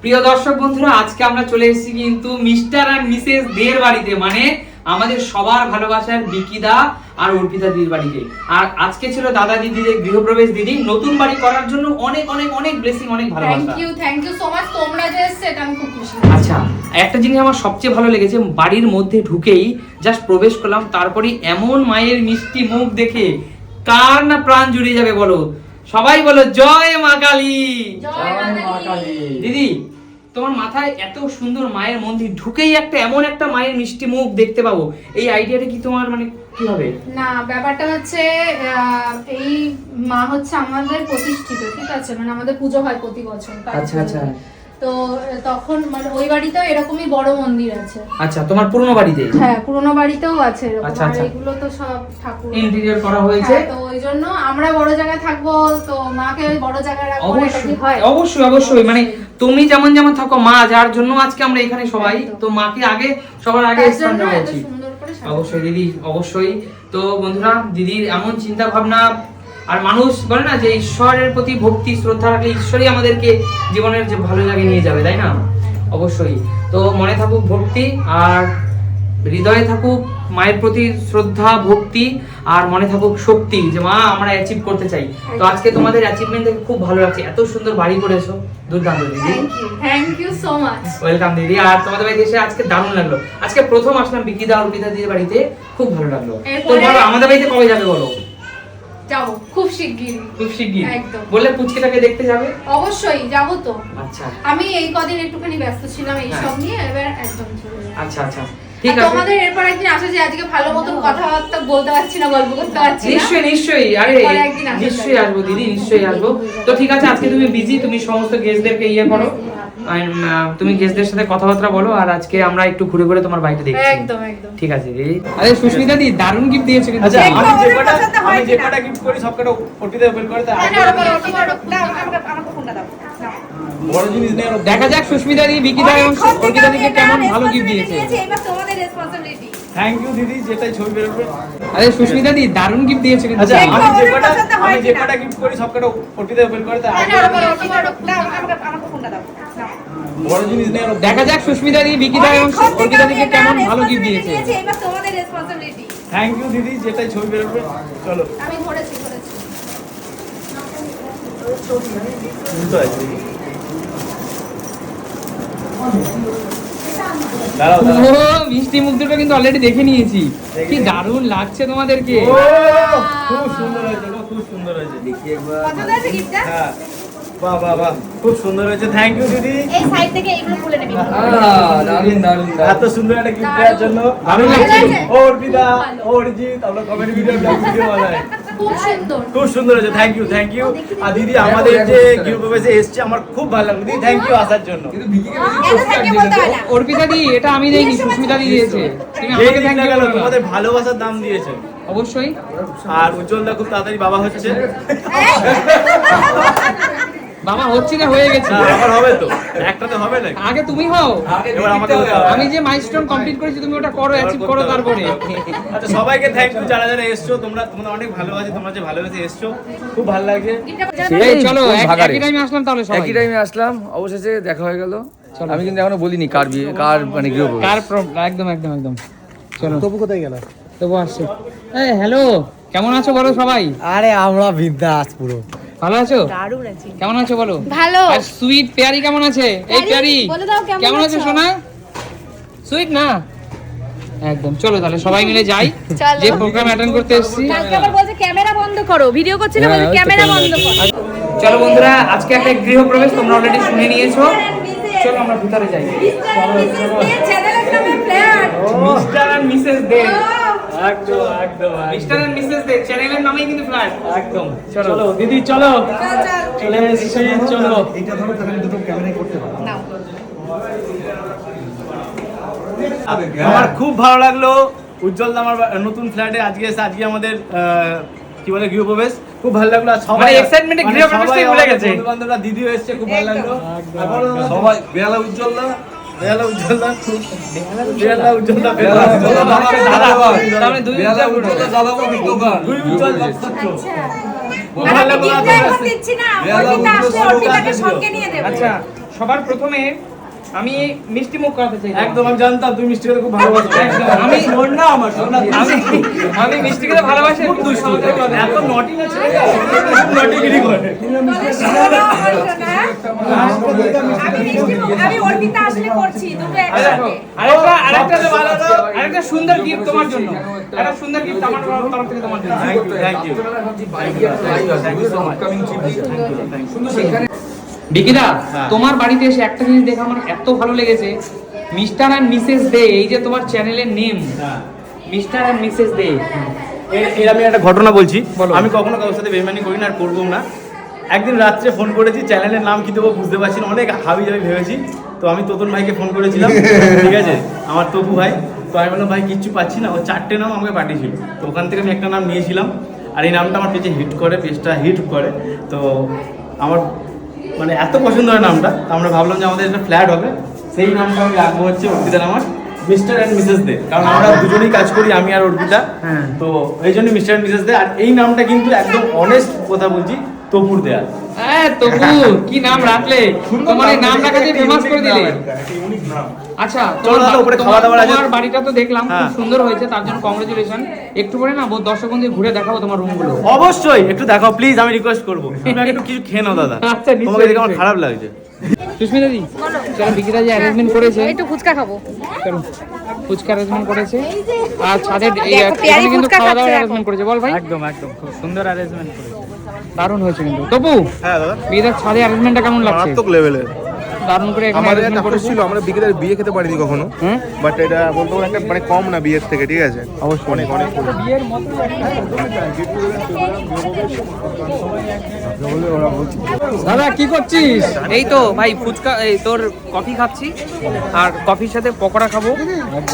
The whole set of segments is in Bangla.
প্রিয় দর্শক বন্ধুরা, আজকে আমরা চলে এসেছি কিন্তু মিস্টার আর মিসেস দের বাড়িতে, মানে আমাদের সবার ভালোবাসার বিকিদা আর অর্পিতা দিদির বাড়িতে। আর আজকে ছিল দাদা দিদিদের গৃহপ্রবেশ। দিদি নতুন বাড়ি করার জন্য অনেক অনেক অনেক ব্লেসিং, অনেক ভালোবাসা। Thank you so much. তোমরা যে এসেছো এটা আমি খুব খুশি। আচ্ছা, একটা জিনিস আমার সবচেয়ে ভালো লেগেছে, বাড়ির মধ্যে ঢুকেই জাস্ট প্রবেশ করলাম, তারপরে এমন মায়ের মিষ্টি মুখ দেখে কার না প্রাণ জুড়িয়ে যাবে বলো। সবাই বলো জয় মা কালী। জয় মা কালী। দিদি, তোমার মাথায় এত সুন্দর মায়ের মন্দির, ঢুকেই একটা এমন একটা মায়ের মিষ্টি মুখ দেখতে পাবো, এই আইডিয়াটা কি তোমার মানে কি হবে? না, ব্যাপারটা হচ্ছে এই মা হচ্ছে আমাদের প্রতিষ্ঠিত, ঠিক আছে, মানে আমাদের পুজো হয় প্রতি বছর। আচ্ছা আচ্ছা। তো তখন মানে ওই বাড়িতেও এরকমই বড় মন্দির আছে। আচ্ছা, তোমার পুরনো বাড়িতে? হ্যাঁ, পুরনো বাড়িতেও আছে এরকম। আচ্ছা, আর আচ্ছা। এগুলো তো সব ঠাকুর ইন্টেরিয়র করা হয়েছে। তো ওই জন্য আমরা বড় জায়গায় থাকবো, তো মাকে ওই বড় জায়গায় রাখবো, এটা কি হয়? অবশ্যই অবশ্যই, মানে তুমি যেমন যেমন থাকো মা, যার জন্য আজকে আমরা এখানে সবাই, তো মাকে আগে সবার আগে স্থান দেওয়া উচিত। অবশ্যই দিদি, অবশ্যই। তো বন্ধুরা, দিদির এমন চিন্তা ভাবনা, আর মানুষ বলে না যে ঈশ্বরের প্রতি ভক্তি শ্রদ্ধা রাখলে ঈশ্বরই আমাদেরকে জীবনের যে ভালো জায়গায় নিয়ে যাবে, তাই না? অবশ্যই। তো মনে থাকুক ভক্তি, আর হৃদয়ে থাকুক মায়ের প্রতি শ্রদ্ধা ভক্তি, আর মনে থাকুক শক্তি, যে মা আমরা অ্যাচিভ করতে চাই। তো আজকে তোমাদের অ্যাচিভমেন্ট দেখে খুব ভালো লাগছে, এত সুন্দর বাড়ি করেছো, দুর্দান্ত দিদি। Thank you so much. Welcome দিদি। আর তোমাদের বাড়িতে এসে আজকে দারুণ লাগলো। আজকে প্রথম আসলাম বিকিদা অর্পিতা দিদির বাড়িতে, খুব ভালো লাগলো। তো বলো আমাদের বাড়িতে কবে যাবে বলো? যাবো খুব শিগগিরই। খুব শিগগির? একদম। বললে পুচকিটাকে দেখতে যাবে? অবশ্যই যাবো তো। আচ্ছা, আমি এই কদিন একটুখানি ব্যস্ত ছিলাম এই হ্যাঁ। সব নিয়ে, এবার একদম চলে যাবো। আচ্ছা আচ্ছা, ঠিক আছে। তোমাদের এরপর একদিন আসা, যে আজকে ভালো মতন কথাবার্তা বলতে পারছি না, গল্প করতে পারছি না। নিশ্চয়ই নিশ্চয়ই, আরে নিশ্চয়ই আসবো দিদি, নিশ্চয়ই আসবো। তো ঠিক আছে, আজকে তুমি বিজি, তুমি সমস্ত গেস্টদেরকে ইয়ে করো, তুমি গেস্টদের সাথে কথাবার্তা বলো, আর আজকে আমরা একটু ঘুরে ঘুরে তোমার বাড়িতে দেখছি। একদম একদম। ঠিক আছে দিদি। আরে সুস্মিতা দি, দারুণ গিফট দিয়েছো কিন্তু। আচ্ছা, আমি যে কটা গিফট করি সব কটা ওটিতে ওপেন করে দাও। আমাকে ফোনটা দাও। বড় জিনিস নেই। দেখা যাক সুস্মিতা দি বিকিদা এবং অর্পিতা দিকে কেমন ভালো গিফট দিয়েছে। এবার তোমাদের রেসপন্সিবিলিটি। থ্যাংক ইউ দিদি, যেটাই ছবি বেরোবে। আরে সুস্মিতা দি, দারুণ গিফট দিয়েছো কিন্তু। আচ্ছা, আমি যে কটা গিফট করি সব কটা ওটিতে ওপেন করে দাও। আমাকে ফোনটা দাও। বড় জিনিস নেই। দেখা যাক সুস্মিতা দি বিকিদা এবং অর্পিতা দিকে কেমন ভালো গিফট দিয়েছে। এবার তোমাদের রেসপন্সিবিলিটি। থ্যাংক ইউ দিদি, যেটাই ছবি বেরোবে। চলো আমি ধরেছি। দাঁড়াও ও মিষ্টি মুখ দুটো কিন্তু অলরেডি দেখে নিয়েছি, কি দারুণ লাগছে তোমাদেরকে। খুব সুন্দর হয়েছে, খুব সুন্দর হয়েছে। দেখি একবার। পছন্দ হয়েছে গিফটটা? হ্যাঁ, বাহ বাহ বাহ, খুব সুন্দর হয়েছে। থ্যাংক ইউ দিদি। এই সাইড থেকে এইগুলো খুলে নেবে। দারুণ দারুণ এত সুন্দর একটা গিফট দেওয়ার জন্য দারুণ লাগছে। ও অর্পিতা, ও অরিজিৎ, আমরা কমেডি ভিডিও বানাই। খুব সুন্দর। খুব সুন্দর হয়েছে, থ্যাংক ইউ থ্যাংক ইউ। আর দিদি আমাদের যে গৃহপ্রবেশে এসছে, আমার খুব ভালো লাগলো দিদি, থ্যাংক ইউ আসার জন্য। অর্পিতা দি, এটা আমি দেইনি, সুস্মিতা দি দিয়েছে। তুমি এই আমাকে থ্যাংক দিনটা ইউ গেল, বলো। তোমাদের ভালোবাসার দাম দিয়েছে। অবশ্যই। আর উজ্জ্বলদা খুব তাড়াতাড়ি বাবা হচ্ছে। বাবা হচ্ছে না, হয়ে গেছে। না, আবার হবে তো, একটাতে হবে না। আগে তুমি হও, এবার আমাকে হতে হবে। আমি যে মাইলস্টোন কমপ্লিট করেছি তুমি ওটা করো, অ্যাচিভ করো তারপরে। আচ্ছা, সবাইকে থ্যাংক ইউ যারা যারা এসছো, তোমরা অনেক ভালোবাসি, তোমরা যে ভালোবেসে এসছো, খুব ভালো লাগে। এই চলো একই টাইমে আসলাম তাহলে সবাই। একই টাইমে আসলাম, অবশেষে দেখা হয়ে গেল। আমি কিন্তু এখনো বলিনি কার বিয়ে, কার মানে গৃহপ্রবেশ। কার একদম একদম একদম। চলো তবু কোথায় গেল? তবু আসছে। এই হ্যালো, কেমন আছো বলো সবাই? আরে আমরা বিন্দাস পুরো। ভালো আছো? দারুণ আছি। কেমন আছো বলো? ভালো। আর সুইট পেয়ারি কেমন আছে? এই পেয়ারি বলে দাও কেমন আছে সোনা? সুইট না? একদম। চলো তাহলে সবাই মিলে যাই, চলো। যে প্রোগ্রাম অ্যাটেন্ড করতে এসেছি। কালকে আবার বলছে ক্যামেরা বন্ধ করো, ভিডিও করছিলে বলে ক্যামেরা বন্ধ করো। চলো বন্ধুরা, আজকে একটা গৃহপ্রবেশ তোমরা অলরেডি শুনে নিয়েছো, চলো আমরা ভিতরে যাই। মিস্টার এন্ড মিসেস দে, একদম একদম মিস্টার এন্ড মিসেস দে চ্যানেলের নামেই কিন্তু ফ্ল্যাট। একদম। চলো দিদি, চলো চলে এসেছি, চলো। এটা ধরো, তাহলে দুটো ক্যামেরাই করতে পারো। আমার খুব ভালো লাগলো উজ্জ্বল আমার নতুন ফ্ল্যাটে আজকে এসে, আজকে আমাদের কি বলে গৃহপ্রবেশ, খুব ভালো লাগলো। আর সবাই এক্সাইটমেন্টে গৃহপ্রবেশটাই ভুলে গেছে। বন্ধু-বান্ধবরা, দিদিও এসেছে, খুব ভালো লাগলো। সবাই বেলা উজ্জ্বলদা, বেলা উজ্জ্বলদা, বেলা উজ্জ্বলদা, বেলা উজ্জ্বলদা, তাহলে দুই দুই উজ্জ্বল ভালো লাগলো। দিচ্ছি না, ওর দিতে আসলে ওর দিকে সঙ্গে নিয়ে দেব। আচ্ছা সবার প্রথমে আমি মিষ্টি মুখ করাতে চাই। একদম আমি জানতাম তুমি মিষ্টি খেতে খুব ভালোবাসো। আমি শোন না আমার শোন না আমি মিষ্টি খেতে ভালোবাসি। এত নটি না ছেলে নটিগিরি করে। আমি অর্পিতা আসলে করছি দুটো একসাথে। আরেকটা সুন্দর গিফট তোমার জন্য, একটা সুন্দর গিফট আমার তরফ থেকে তোমার জন্য। থ্যাংক ইউ বিকিদা, তোমার বাড়িতে এসে একটা জিনিস দেখে আমার এত ভালো লেগেছে, মিস্টার এন্ড মিসেস দে, এই যে তোমার চ্যানেলের নেম মিস্টার এন্ড মিসেস দে। এর আমি একটা ঘটনা বলছি। আমি কখনো কারোর সাথে বেইমানি করি না আর করবো না। একদিন রাত্রে ফোন করেছি, চ্যানেলের নাম কি দেবো বুঝতে পারছি না, অনেক হাবি জাবি ভেবেছি। তো আমি তোতন ভাইকে ফোন করেছিলাম, ঠিক আছে, আমার তপু ভাই। তো আমি বললাম ভাই কিচ্ছু পাচ্ছি না, ও 4টে নাম আমাকে পাঠিয়েছিল। তো ওখান থেকে আমি একটা নাম নিয়েছিলাম, আর এই নামটা আমার পেজে হিট করে, পেজটা হিট করে। তো আমার মানে এত পছন্দ হয় নামটা, তো আমরা ভাবলাম যে আমাদের একটা ফ্ল্যাট হবে, সেই নামটা আমি রাখবো হচ্ছে অর্পিতার আমার মিস্টার অ্যান্ড মিসেস দে, কারণ আমরা দুজনেই কাজ করি, আমি আর অর্পিতা। তো এই জন্য মিস্টার অ্যান্ড মিসেস দে। আর এই নামটা কিন্তু একদম অনেস্ট কথা বলছি, তপুর দেয়া। হ্যাঁ তপু, কি নাম রাখলে, তোমার এই নামটাকে যে ফেমাস করে দিলে। আচ্ছা, তোমার বাড়িটা তো দেখলাম খুব সুন্দর হয়েছে, তার জন্য কংগ্রেচুলেশন। একটু পরে না দর্শক বন্ধু ঘুরে দেখাবো তোমার রুমগুলো। অবশ্যই একটু দেখাও প্লিজ, আমি রিকোয়েস্ট করবো। তুমি একটু কিছু খেয়ে নাও দাদা, আচ্ছা, নিশ্চয়ই, তোমাকে দেখে আমার খারাপ লাগছে। সুস্মিতা দি, চলো বিকিদা যে অ্যারেঞ্জমেন্ট করেছে, একটু ফুচকা খাবো। চলো ফুচকা অ্যারেঞ্জমেন্ট করেছে, আর ছাদের পেয়ারি কিন্তু ফুচকা খাওয়া দাওয়ার খাচ্ছে অ্যারেঞ্জমেন্ট করেছে। বল ভাই। একদম একদম খুব সুন্দর অ্যারেঞ্জমেন্ট করেছে, দারুণ হয়েছে কিন্তু। তপু, হ্যাঁ দাদা, বিকিদার ছাদের অ্যারেঞ্জমেন্টটা কেমন লাগছে? মারাত্মক লেভেলের। দারুণ করে এখানে আমাদের একটা arrangement আফসোস করেছে। ছিল, আমরা বিকেলের বিয়ে খেতে পারিনি কখনো, বাট এটা বলতে পারো একটা মানে কম না বিয়ের থেকে, ঠিক আছে? অবশ্যই অনেক অনেক বিয়ের মতো দাদা কি করছিস? এই তো ভাই ফুচকা, এই তোর কফি খাচ্ছি, আর কফির সাথে পকোড়া খাবো,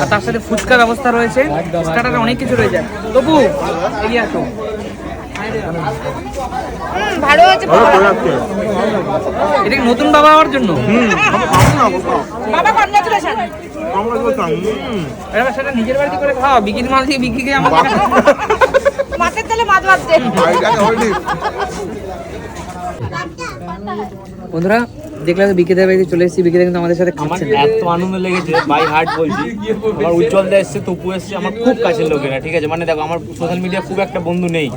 আর তার সাথে ফুচকা ব্যবস্থা রয়েছে, স্টার্টারে অনেক কিছু রয়েছে। তবু এগিয়ে আসো। ভালো হয়েছে। এটা কি নতুন বাবা হওয়ার জন্য? বাবা কংগ্রেচুলেশন। এবার সেটা নিজের বাড়িতে করে খাওয়া, বিকির মাল দিয়ে বিকিকে আমার মাছের তেলে মাছ ভাজছে। বন্ধুরা দেখলাম বিকেদের বাড়িতে চলে এসেছি, বিকেদা কিন্তু আমাদের সাথে আমার খাচ্ছে। এত আনন্দ লেগেছে, বাই হার্ট বলছি। আমার উজ্জ্বল দা এসছে, তপু এসছে, আমার খুব কাছের লোকেরা, ঠিক আছে। মানে দেখো আমার সোশ্যাল মিডিয়া খুব একটা বন্ধু নেই,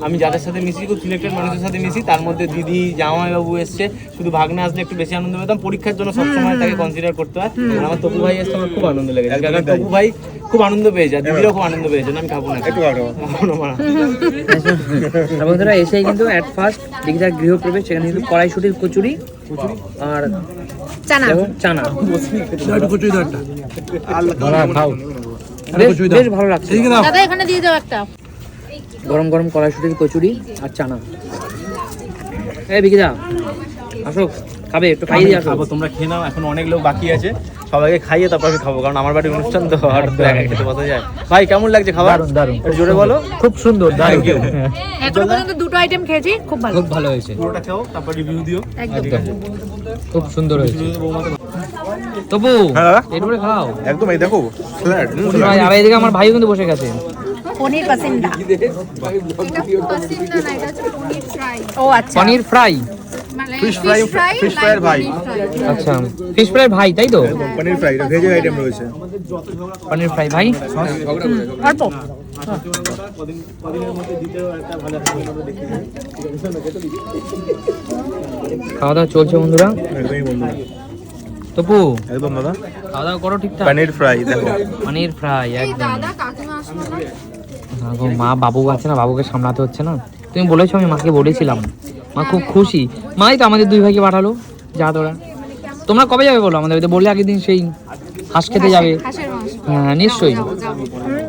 আমি যাদের সাথে মিশি খুব সিলেক্টেড মানুষের সাথে মিশি। তার মধ্যে দিদি, জামাইবাবু এসছে, শুধু ভাগনা আসলে একটু বেশি আনন্দ পেতাম। পরীক্ষার জন্য সবসময় তাকে কনসিডার করতে হয়। আর আমার তপু ভাই এসছে, আমার খুব আনন্দ লেগেছে, কারণ তপু ভাই খুব আনন্দ পেয়েছে, আর দিদিরাও খুব আনন্দ পেয়েছে। আমি খাবো না একটু বন্ধুরা এসেই কিন্তু অ্যাট ফার্স্ট বিকিদার গৃহপ্রবেশ, সেখানে কিন্তু কড়াইশুটির কচুরি আর চানা। চানা খাও। বেশ ভালো লাগছে। দাদা এখানে দিয়ে দাও একটা। গরম গরম কড়াইশুটির কচুরি আর চানা। এই বিকিদা আসো, খাবে একটু খাইয়ে দিয়ে আসো। খাবো, তোমরা খেয়ে নাও, এখন অনেক লোক বাকি আছে, সবাইকে খাইয়ে তারপর আমি খাবো, কারণ আমার বাড়ির অনুষ্ঠান তো, আর তো একা খেতে বসা যায়। ভাই কেমন লাগছে খাবার? দারুণ। একটু জোরে বলো। খুব সুন্দর, দারুণ। এখনো পর্যন্ত দুটো আইটেম খেয়েছি, খুব ভালো। খুব ভালো হয়েছে, পুরোটা খাও, তারপর রিভিউ দিও। একদম। খুব সুন্দর হয়েছে। তবু হ্যাঁ। এরপরে খাও। একদম এই দেখো ফ্ল্যাট ভাই, আর এইদিকে আমার ভাইও কিন্তু বসে গেছে। পনির পাসিন্দা। ও আচ্ছা। পনির ফ্রাই। ফিশ ফ্রাই ভাই, আচ্ছা, ফিশ ফ্রাই ভাই, তাই তো? পনির ফ্রাই ভেজের আইটেম রয়েছে। পনির ফ্রাই ভাই অল্প। খাওয়া দাওয়া চলছে বন্ধুরা। একদমই বন্ধুরা, তপু একদম দাদা। খাওয়া দাওয়া করো ঠিকঠাক। পনির ফ্রাই দেখো, পনির ফ্রাই একদম। দাদা কাকিমা আসলো না? না গো, মা বাবু আছে না, বাবুকে সামলাতে হচ্ছে না। তুমি বলেছো, আমি মাকে বলেছিলাম, মা খুব খুশি। মাই তো আমাদের দুই ভাইকে পাঠালো, যা তোরা। তোমরা কবে যাবে বলো আমাদের বাড়িতে? বললে আগের দিন সেই হাঁস খেতে যাবে। হাঁসের মাংস। হ্যাঁ নিশ্চয়ই।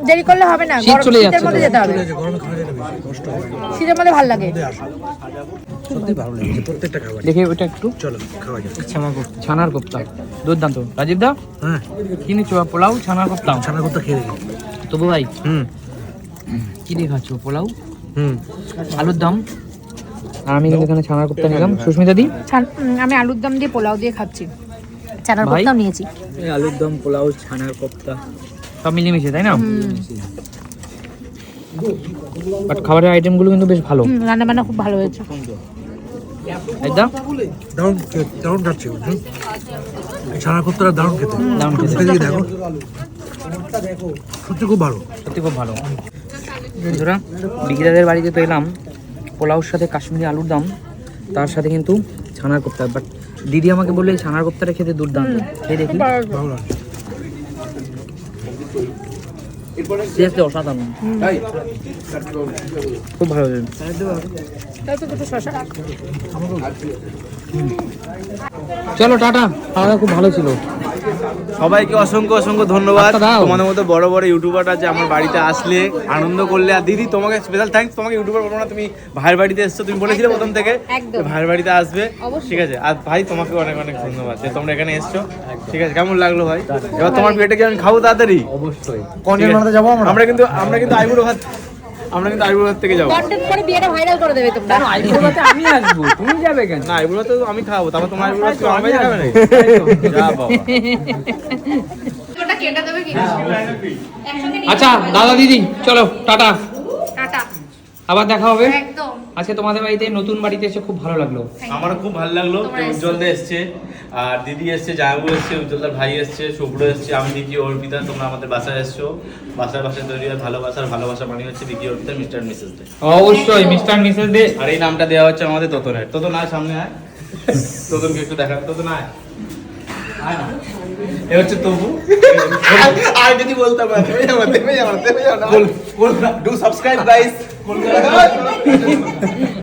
দেরি করলে হবে না, শীত চলে শীতের যাচ্ছে মধ্যে তো। যেতে হবে। শীতের মধ্যে ভালো লাগে। দেখে ওটা একটু ছানার কোপ্তা দুর্দান্ত। রাজীব দা, কি নিচ্ছ? পোলাও, ছানার কোপ্তা। ছানার কোপ্তা খেয়ে দেখি। তবু ভাই কি দিয়ে খাচ্ছ? পোলাও, আলুর দম, আর আমি কিন্তু এখানে ছানার কোপ্তা নিলাম। সুস্মিতা দি, আমি আলুর দম দিয়ে পোলাও দিয়ে খাচ্ছি, চানার ভাই? কোপ্তাও নিয়েছি। আলুর দম, পোলাও, ছানার কোপ্তা সব মিলেমিশে, তাই না? বাট খাবারের আইটেমগুলো কিন্তু বেশ ভালো। রান্না বান্না খুব ভালো হয়েছে। একদম দারুণ কাটছে ছানা কোপ্তাটা দারুণ খেতে দারুণ খেতে। মুখে দিয়ে দেখো সত্যি খুব ভালো সত্যি খুব ভালো। বন্ধুরা বিকিদাদের বাড়িতে তো এলাম, পোলাওর সাথে কাশ্মীরি আলুর দাম, তার সাথে কিন্তু ছানার কোপ্তা। বাট দিদি আমাকে বললে এই ছানার কোপ্তাটা খেতে দুর্দান্ত, খেয়ে দেখি। ভালো লাগে সিরিয়াসলি অসাধারণ, খুব ভালো লাগে। চলো টাটা, খাওয়া খুব ভালো ছিল। সবাইকে অসংখ্য অসংখ্য ধন্যবাদ। আচ্ছা, দাও। তোমাদের মতো বড় বড় ইউটিউবাররা যে আমার বাড়িতে আসলে আনন্দ করলে। আর দিদি তোমাকে স্পেশাল থ্যাঙ্কস, তোমাকে ইউটিউবার বলবো না, তুমি ভাইয়ের বাড়িতে এসছো, তুমি বলেছিলে প্রথম থেকে একদম। যে ভাইয়ের বাড়িতে আসবে, ঠিক আছে। আর ভাই তোমাকে অনেক অনেক ধন্যবাদ যে তোমরা এখানে এসছো, ঠিক আছে। কেমন লাগলো ভাই? এবার তোমার পেটে কি আমি খাবো তাড়াতাড়ি? অবশ্যই। কন্টেন্ট বানাতে যাবো আমরা কিন্তু আইবুড়ো ভাত থেকে যাবো। কন্টেন্ট করে বিয়েটা ভাইরাল করে দেবে তোমরা। আমি আসবো, তুমি যাবে কেন? না আইবুড়ো তো আমি খাবো, তারপর তোমার আইবুড়ো ভাত আমার ভাই খাবে নাকি? যা বাবা। ওটা কেটে দেবে কি? আচ্ছা দাদা দিদি চলো টাটা, টাটা। আবার দেখা হবে। একদম। আজকে তোমাদের বাড়িতে নতুন বাড়িতে এসে খুব ভালো লাগলো। আমারও খুব ভালো লাগলো। তোমরা উজ্জ্বল দা এসছে, আর দিদি এসছে, জায়াবু এসছে, উজ্জ্বলদার ভাই এসছে, শুভ্র এসছে, আমি দিদি অর্পিতা। তোমরা আমাদের বাসায় এসছো, বাসায় তৈরি হয় ভালোবাসা মানে হচ্ছে দিদি অর্পিতা, মিস্টার মিসেস দে। অবশ্যই মিস্টার মিসেস দে। আর এই নামটা দেওয়া হচ্ছে আমাদের তোতনের। তোতন আয়, সামনে আয়, তোতনকে একটু দেখাবে। তোতন আয়, আয় না। এ হচ্ছে তবু। আর যদি বলতাম দেবে যাও না, ডু সাবস্ক্রাইব গাইস।